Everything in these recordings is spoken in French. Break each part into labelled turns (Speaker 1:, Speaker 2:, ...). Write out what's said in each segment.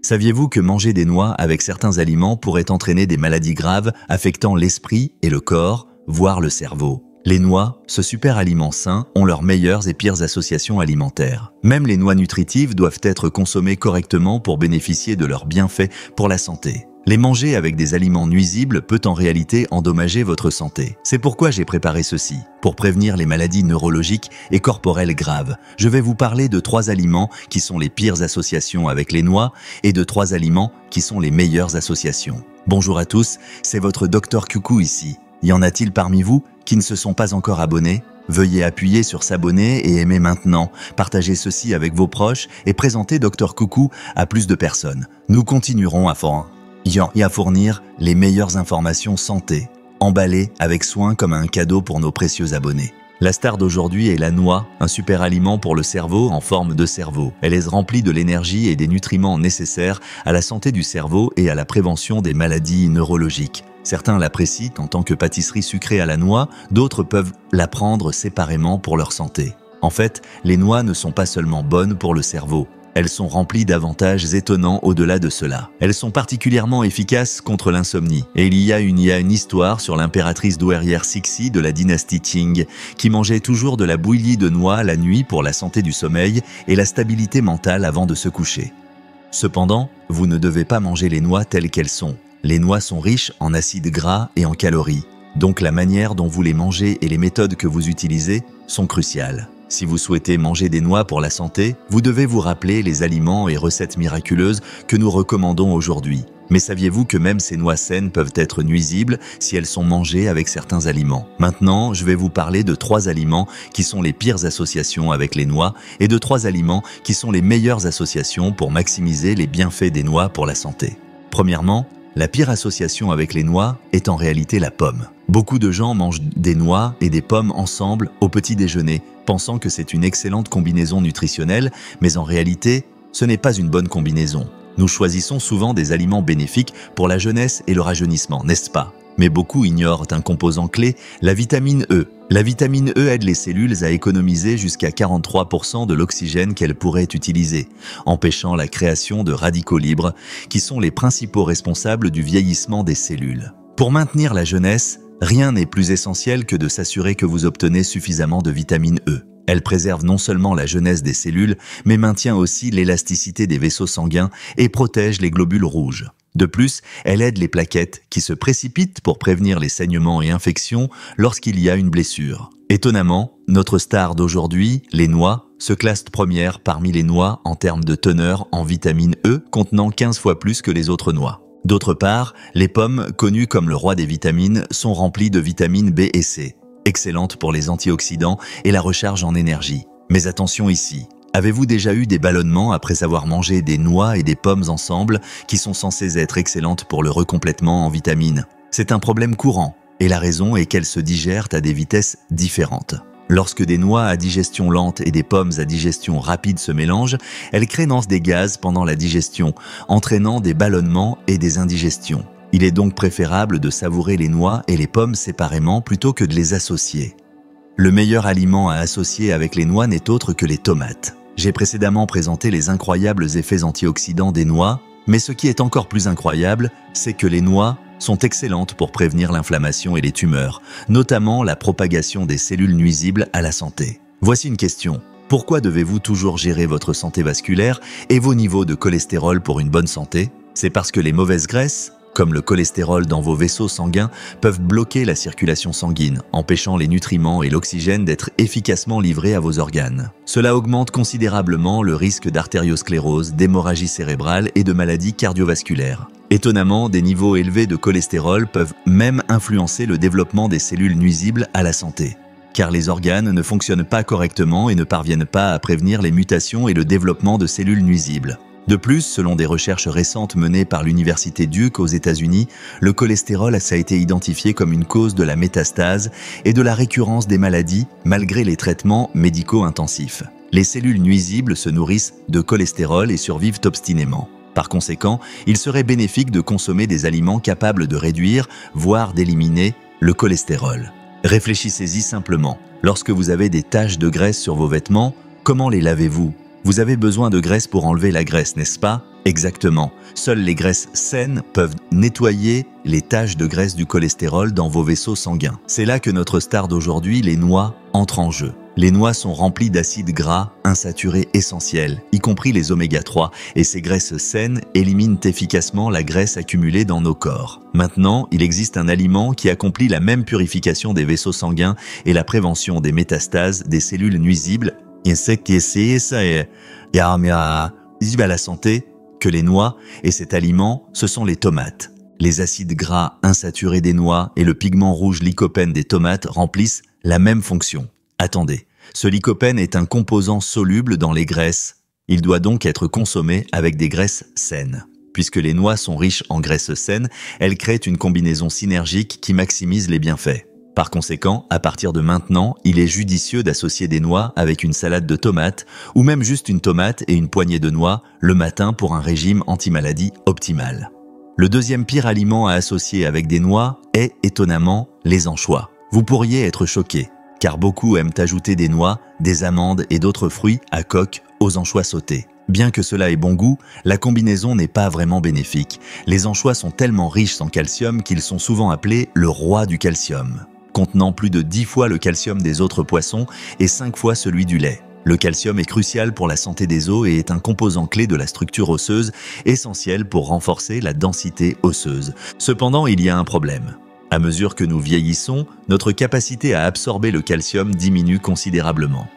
Speaker 1: Saviez-vous que manger des noix avec certains aliments pourrait entraîner des maladies graves affectant l'esprit et le corps, voire le cerveau? Les noix, ce super aliment sain, ont leurs meilleures et pires associations alimentaires. Même les noix nutritives doivent être consommées correctement pour bénéficier de leurs bienfaits pour la santé. Les manger avec des aliments nuisibles peut en réalité endommager votre santé. C'est pourquoi j'ai préparé ceci. Pour prévenir les maladies neurologiques et corporelles graves, je vais vous parler de 3 aliments qui sont les pires associations avec les noix et de 3 aliments qui sont les meilleures associations. Bonjour à tous, c'est votre Dr Coucou ici. Y en a-t-il parmi vous qui ne se sont pas encore abonnés? Veuillez appuyer sur s'abonner et aimer maintenant. Partagez ceci avec vos proches et présentez Dr Coucou à plus de personnes. Nous continuerons à fournir les meilleures informations santé, emballées avec soin comme un cadeau pour nos précieux abonnés. La star d'aujourd'hui est la noix, un super aliment pour le cerveau en forme de cerveau. Elle est remplie de l'énergie et des nutriments nécessaires à la santé du cerveau et à la prévention des maladies neurologiques. Certains l'apprécient en tant que pâtisserie sucrée à la noix, d'autres peuvent la prendre séparément pour leur santé. En fait, les noix ne sont pas seulement bonnes pour le cerveau. Elles sont remplies d'avantages étonnants au-delà de cela. Elles sont particulièrement efficaces contre l'insomnie. Et il y a une histoire sur l'impératrice douairière Cixi de la dynastie Qing qui mangeait toujours de la bouillie de noix la nuit pour la santé du sommeil et la stabilité mentale avant de se coucher. Cependant, vous ne devez pas manger les noix telles qu'elles sont. Les noix sont riches en acides gras et en calories. Donc la manière dont vous les mangez et les méthodes que vous utilisez sont cruciales. Si vous souhaitez manger des noix pour la santé, vous devez vous rappeler les aliments et recettes miraculeuses que nous recommandons aujourd'hui. Mais saviez-vous que même ces noix saines peuvent être nuisibles si elles sont mangées avec certains aliments? Maintenant, je vais vous parler de 3 aliments qui sont les pires associations avec les noix et de 3 aliments qui sont les meilleures associations pour maximiser les bienfaits des noix pour la santé. Premièrement, la pire association avec les noix est en réalité la pomme. Beaucoup de gens mangent des noix et des pommes ensemble au petit déjeuner, pensant que c'est une excellente combinaison nutritionnelle, mais en réalité, ce n'est pas une bonne combinaison. Nous choisissons souvent des aliments bénéfiques pour la jeunesse et le rajeunissement, n'est-ce pas? Mais beaucoup ignorent un composant clé, la vitamine E. La vitamine E aide les cellules à économiser jusqu'à 43% de l'oxygène qu'elles pourraient utiliser, empêchant la création de radicaux libres, qui sont les principaux responsables du vieillissement des cellules. Pour maintenir la jeunesse, rien n'est plus essentiel que de s'assurer que vous obtenez suffisamment de vitamine E. Elle préserve non seulement la jeunesse des cellules, mais maintient aussi l'élasticité des vaisseaux sanguins et protège les globules rouges. De plus, elle aide les plaquettes qui se précipitent pour prévenir les saignements et infections lorsqu'il y a une blessure. Étonnamment, notre star d'aujourd'hui, les noix, se classe première parmi les noix en termes de teneur en vitamine E, contenant 15 fois plus que les autres noix. D'autre part, les pommes, connues comme le roi des vitamines, sont remplies de vitamines B et C, excellentes pour les antioxydants et la recharge en énergie. Mais attention ici, avez-vous déjà eu des ballonnements après avoir mangé des noix et des pommes ensemble qui sont censées être excellentes pour le recomplètement en vitamines? C'est un problème courant, et la raison est qu'elles se digèrent à des vitesses différentes. Lorsque des noix à digestion lente et des pommes à digestion rapide se mélangent, elles créent des gaz pendant la digestion, entraînant des ballonnements et des indigestions. Il est donc préférable de savourer les noix et les pommes séparément plutôt que de les associer. Le meilleur aliment à associer avec les noix n'est autre que les tomates. J'ai précédemment présenté les incroyables effets antioxydants des noix, mais ce qui est encore plus incroyable, c'est que les noix sont excellentes pour prévenir l'inflammation et les tumeurs, notamment la propagation des cellules nuisibles à la santé. Voici une question. Pourquoi devez-vous toujours gérer votre santé vasculaire et vos niveaux de cholestérol pour une bonne santé? C'est parce que les mauvaises graisses, comme le cholestérol dans vos vaisseaux sanguins, peuvent bloquer la circulation sanguine, empêchant les nutriments et l'oxygène d'être efficacement livrés à vos organes. Cela augmente considérablement le risque d'artériosclérose, d'hémorragie cérébrale et de maladies cardiovasculaires. Étonnamment, des niveaux élevés de cholestérol peuvent même influencer le développement des cellules nuisibles à la santé, car les organes ne fonctionnent pas correctement et ne parviennent pas à prévenir les mutations et le développement de cellules nuisibles. De plus, selon des recherches récentes menées par l'université Duke aux États-Unis, le cholestérol a été identifié comme une cause de la métastase et de la récurrence des maladies malgré les traitements médicaux intensifs. Les cellules nuisibles se nourrissent de cholestérol et survivent obstinément. Par conséquent, il serait bénéfique de consommer des aliments capables de réduire, voire d'éliminer, le cholestérol. Réfléchissez-y simplement. Lorsque vous avez des taches de graisse sur vos vêtements, comment les lavez-vous? Vous avez besoin de graisse pour enlever la graisse, n'est-ce pas? Exactement. Seules les graisses saines peuvent nettoyer les taches de graisse du cholestérol dans vos vaisseaux sanguins. C'est là que notre star d'aujourd'hui, les noix, entre en jeu. Les noix sont remplies d'acides gras insaturés essentiels, y compris les oméga 3, et ces graisses saines éliminent efficacement la graisse accumulée dans nos corps. Maintenant, il existe un aliment qui accomplit la même purification des vaisseaux sanguins et la prévention des métastases des cellules nuisibles, à la santé, que les noix, et cet aliment, ce sont les tomates. Les acides gras insaturés des noix et le pigment rouge lycopène des tomates remplissent la même fonction. Attendez, ce lycopène est un composant soluble dans les graisses. Il doit donc être consommé avec des graisses saines. Puisque les noix sont riches en graisses saines, elles créent une combinaison synergique qui maximise les bienfaits. Par conséquent, à partir de maintenant, il est judicieux d'associer des noix avec une salade de tomates ou même juste une tomate et une poignée de noix le matin pour un régime anti-maladie optimal. Le deuxième pire aliment à associer avec des noix est, étonnamment, les anchois. Vous pourriez être choqué, car beaucoup aiment ajouter des noix, des amandes et d'autres fruits à coque aux anchois sautés. Bien que cela ait bon goût, la combinaison n'est pas vraiment bénéfique. Les anchois sont tellement riches en calcium qu'ils sont souvent appelés le roi du calcium, contenant plus de 10 fois le calcium des autres poissons et 5 fois celui du lait. Le calcium est crucial pour la santé des os et est un composant clé de la structure osseuse, essentiel pour renforcer la densité osseuse. Cependant, il y a un problème. À mesure que nous vieillissons, notre capacité à absorber le calcium diminue considérablement.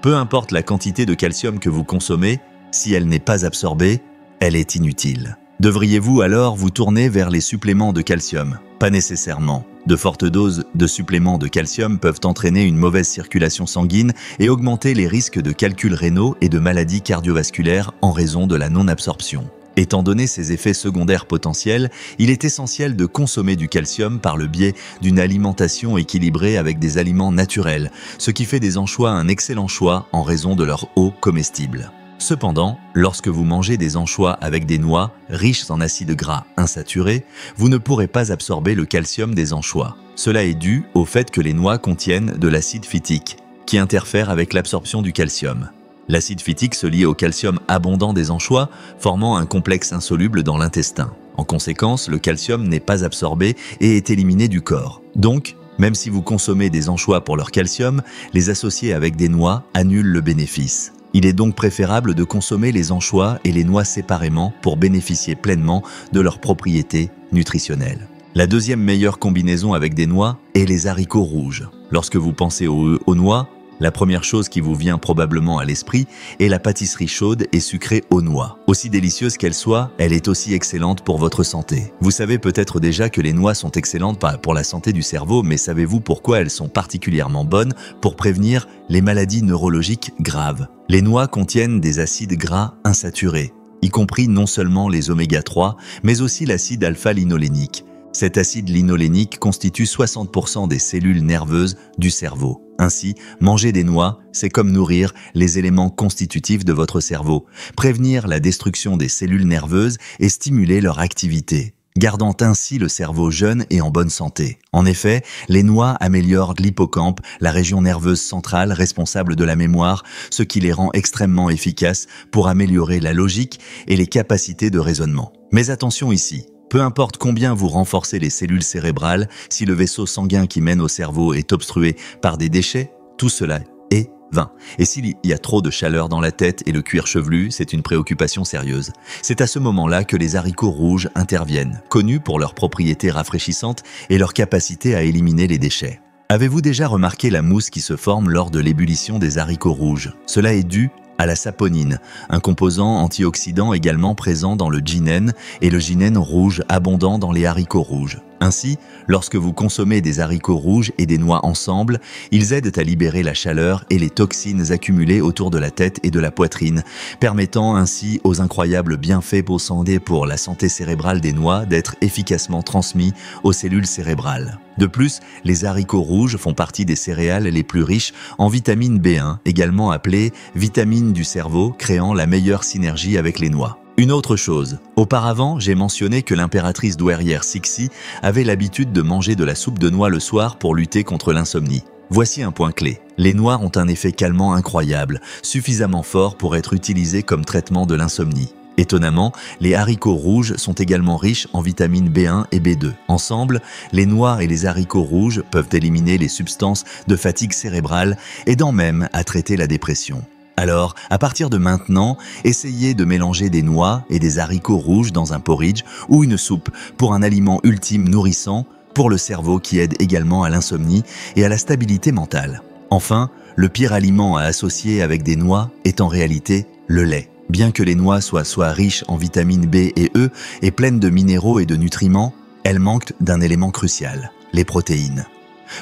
Speaker 1: Peu importe la quantité de calcium que vous consommez, si elle n'est pas absorbée, elle est inutile. Devriez-vous alors vous tourner vers les suppléments de calcium? Pas nécessairement. De fortes doses de suppléments de calcium peuvent entraîner une mauvaise circulation sanguine et augmenter les risques de calculs rénaux et de maladies cardiovasculaires en raison de la non-absorption. Étant donné ces effets secondaires potentiels, il est essentiel de consommer du calcium par le biais d'une alimentation équilibrée avec des aliments naturels, ce qui fait des anchois un excellent choix en raison de leur eau comestible. Cependant, lorsque vous mangez des anchois avec des noix riches en acides gras insaturés, vous ne pourrez pas absorber le calcium des anchois. Cela est dû au fait que les noix contiennent de l'acide phytique, qui interfère avec l'absorption du calcium. L'acide phytique se lie au calcium abondant des anchois, formant un complexe insoluble dans l'intestin. En conséquence, le calcium n'est pas absorbé et est éliminé du corps. Donc, même si vous consommez des anchois pour leur calcium, les associer avec des noix annule le bénéfice. Il est donc préférable de consommer les anchois et les noix séparément pour bénéficier pleinement de leurs propriétés nutritionnelles. La deuxième meilleure combinaison avec des noix est les haricots rouges. Lorsque vous pensez aux noix, la première chose qui vous vient probablement à l'esprit est la pâtisserie chaude et sucrée aux noix. Aussi délicieuse qu'elle soit, elle est aussi excellente pour votre santé. Vous savez peut-être déjà que les noix sont excellentes pour la santé du cerveau, mais savez-vous pourquoi elles sont particulièrement bonnes pour prévenir les maladies neurologiques graves? Les noix contiennent des acides gras insaturés, y compris non seulement les oméga 3, mais aussi l'acide alpha-linolénique. Cet acide linolénique constitue 60% des cellules nerveuses du cerveau. Ainsi, manger des noix, c'est comme nourrir les éléments constitutifs de votre cerveau, prévenir la destruction des cellules nerveuses et stimuler leur activité, gardant ainsi le cerveau jeune et en bonne santé. En effet, les noix améliorent l'hippocampe, la région nerveuse centrale responsable de la mémoire, ce qui les rend extrêmement efficaces pour améliorer la logique et les capacités de raisonnement. Mais attention ici. Peu importe combien vous renforcez les cellules cérébrales, si le vaisseau sanguin qui mène au cerveau est obstrué par des déchets, tout cela est vain. Et s'il y a trop de chaleur dans la tête et le cuir chevelu, c'est une préoccupation sérieuse. C'est à ce moment-là que les haricots rouges interviennent, connus pour leurs propriétés rafraîchissantes et leur capacité à éliminer les déchets. Avez-vous déjà remarqué la mousse qui se forme lors de l'ébullition des haricots rouges? Cela est dû à la saponine, un composant antioxydant également présent dans le ginène et le ginène rouge abondant dans les haricots rouges. Ainsi, lorsque vous consommez des haricots rouges et des noix ensemble, ils aident à libérer la chaleur et les toxines accumulées autour de la tête et de la poitrine, permettant ainsi aux incroyables bienfaits possédés pour la santé cérébrale des noix d'être efficacement transmis aux cellules cérébrales. De plus, les haricots rouges font partie des céréales les plus riches en vitamine B1, également appelée vitamine du cerveau, créant la meilleure synergie avec les noix. Une autre chose, auparavant, j'ai mentionné que l'impératrice douairière Cixi avait l'habitude de manger de la soupe de noix le soir pour lutter contre l'insomnie. Voici un point clé. Les noix ont un effet calmant incroyable, suffisamment fort pour être utilisé comme traitement de l'insomnie. Étonnamment, les haricots rouges sont également riches en vitamines B1 et B2. Ensemble, les noix et les haricots rouges peuvent éliminer les substances de fatigue cérébrale, aidant même à traiter la dépression. Alors, à partir de maintenant, essayez de mélanger des noix et des haricots rouges dans un porridge ou une soupe pour un aliment ultime nourrissant pour le cerveau qui aide également à l'insomnie et à la stabilité mentale. Enfin, le pire aliment à associer avec des noix est en réalité le lait. Bien que les noix soient riches en vitamines B et E et pleines de minéraux et de nutriments, elles manquent d'un élément crucial, les protéines.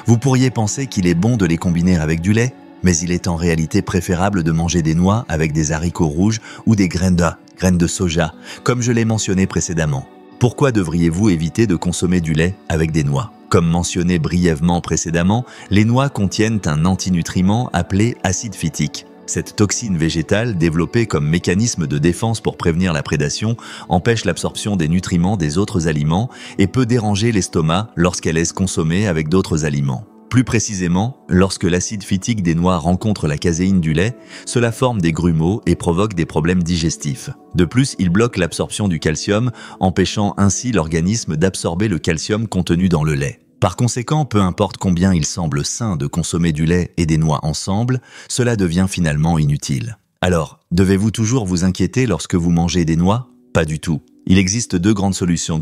Speaker 1: Vous pourriez penser qu'il est bon de les combiner avec du lait, mais il est en réalité préférable de manger des noix avec des haricots rouges ou des graines de soja, comme je l'ai mentionné précédemment. Pourquoi devriez-vous éviter de consommer du lait avec des noix? Comme mentionné brièvement précédemment, les noix contiennent un antinutriment appelé acide phytique. Cette toxine végétale, développée comme mécanisme de défense pour prévenir la prédation, empêche l'absorption des nutriments des autres aliments et peut déranger l'estomac lorsqu'elle est consommée avec d'autres aliments. Plus précisément, lorsque l'acide phytique des noix rencontre la caséine du lait, cela forme des grumeaux et provoque des problèmes digestifs. De plus, il bloque l'absorption du calcium, empêchant ainsi l'organisme d'absorber le calcium contenu dans le lait. Par conséquent, peu importe combien il semble sain de consommer du lait et des noix ensemble, cela devient finalement inutile. Alors, devez-vous toujours vous inquiéter lorsque vous mangez des noix? Pas du tout. Il existe deux grandes solutions.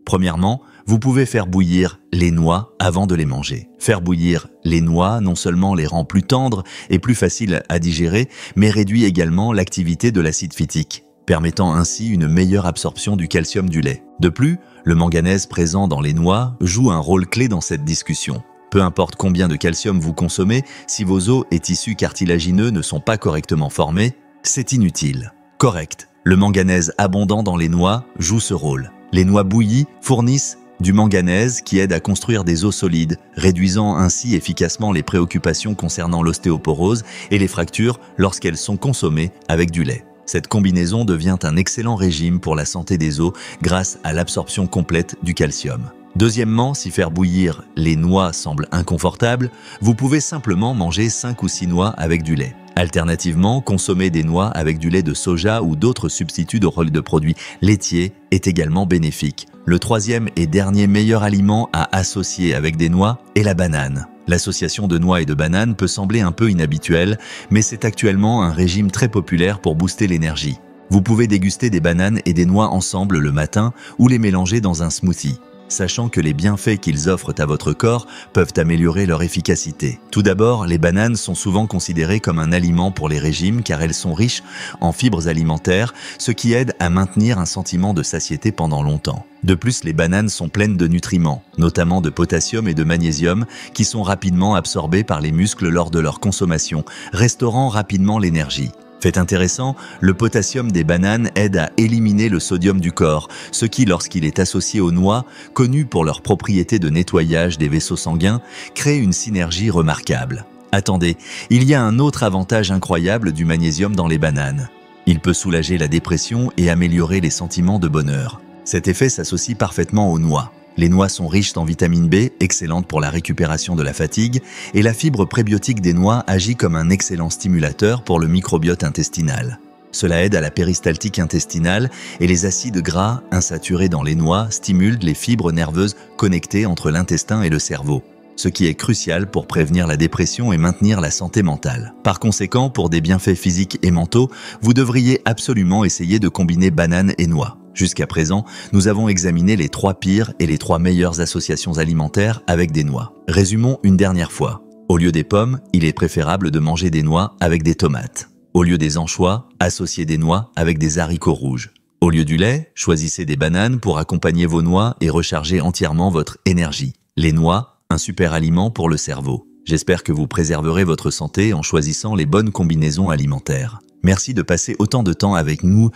Speaker 1: Premièrement, vous pouvez faire bouillir les noix avant de les manger. Faire bouillir les noix non seulement les rend plus tendres et plus faciles à digérer, mais réduit également l'activité de l'acide phytique, permettant ainsi une meilleure absorption du calcium du lait. De plus, le manganèse présent dans les noix joue un rôle clé dans cette discussion. Peu importe combien de calcium vous consommez, si vos os et tissus cartilagineux ne sont pas correctement formés, c'est inutile. Correct. Le manganèse abondant dans les noix joue ce rôle. Les noix bouillies fournissent du manganèse qui aide à construire des os solides, réduisant ainsi efficacement les préoccupations concernant l'ostéoporose et les fractures lorsqu'elles sont consommées avec du lait. Cette combinaison devient un excellent régime pour la santé des os grâce à l'absorption complète du calcium. Deuxièmement, si faire bouillir les noix semble inconfortable, vous pouvez simplement manger 5 ou 6 noix avec du lait. Alternativement, consommer des noix avec du lait de soja ou d'autres substituts de produits laitiers est également bénéfique. Le troisième et dernier meilleur aliment à associer avec des noix est la banane. L'association de noix et de bananes peut sembler un peu inhabituelle, mais c'est actuellement un régime très populaire pour booster l'énergie. Vous pouvez déguster des bananes et des noix ensemble le matin ou les mélanger dans un smoothie, sachant que les bienfaits qu'ils offrent à votre corps peuvent améliorer leur efficacité. Tout d'abord, les bananes sont souvent considérées comme un aliment pour les régimes car elles sont riches en fibres alimentaires, ce qui aide à maintenir un sentiment de satiété pendant longtemps. De plus, les bananes sont pleines de nutriments, notamment de potassium et de magnésium, qui sont rapidement absorbés par les muscles lors de leur consommation, restaurant rapidement l'énergie. Fait intéressant, le potassium des bananes aide à éliminer le sodium du corps, ce qui, lorsqu'il est associé aux noix, connues pour leurs propriétés de nettoyage des vaisseaux sanguins, crée une synergie remarquable. Attendez, il y a un autre avantage incroyable du magnésium dans les bananes. Il peut soulager la dépression et améliorer les sentiments de bonheur. Cet effet s'associe parfaitement aux noix. Les noix sont riches en vitamine B, excellente pour la récupération de la fatigue, et la fibre prébiotique des noix agit comme un excellent stimulateur pour le microbiote intestinal. Cela aide à la péristaltique intestinale et les acides gras insaturés dans les noix stimulent les fibres nerveuses connectées entre l'intestin et le cerveau, ce qui est crucial pour prévenir la dépression et maintenir la santé mentale. Par conséquent, pour des bienfaits physiques et mentaux, vous devriez absolument essayer de combiner bananes et noix. Jusqu'à présent, nous avons examiné les 3 pires et les 3 meilleures associations alimentaires avec des noix. Résumons une dernière fois. Au lieu des pommes, il est préférable de manger des noix avec des tomates. Au lieu des anchois, associez des noix avec des haricots rouges. Au lieu du lait, choisissez des bananes pour accompagner vos noix et recharger entièrement votre énergie. Les noix, un super aliment pour le cerveau. J'espère que vous préserverez votre santé en choisissant les bonnes combinaisons alimentaires. Merci de passer autant de temps avec nous.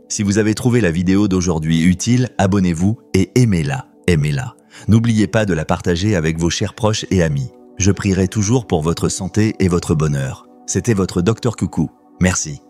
Speaker 1: Si vous avez trouvé la vidéo d'aujourd'hui utile, abonnez-vous et aimez-la. N'oubliez pas de la partager avec vos chers proches et amis. Je prierai toujours pour votre santé et votre bonheur. C'était votre Dr Coucou. Merci.